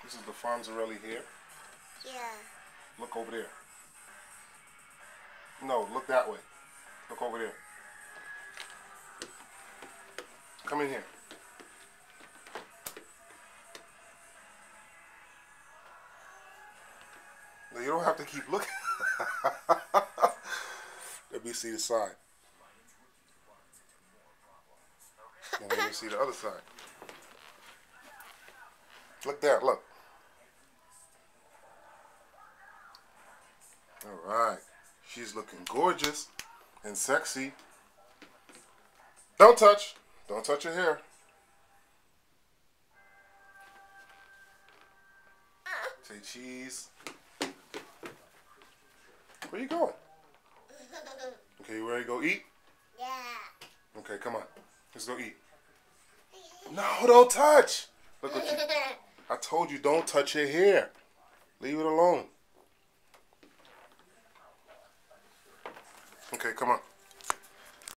This is the Fonzarelli hair. Yeah. Look over there. No, look that way. Look over there. Come in here. No, you don't have to keep looking. Let me see the side. And let me see the other side. Look there, look. All right. She's looking gorgeous and sexy. Don't touch. Don't touch her hair. Say cheese. Where you going? Okay, you ready to go eat? Yeah. Okay, come on. Let's go eat. No, don't touch. Look what you... I told you don't touch your hair. Leave it alone. Okay, come on.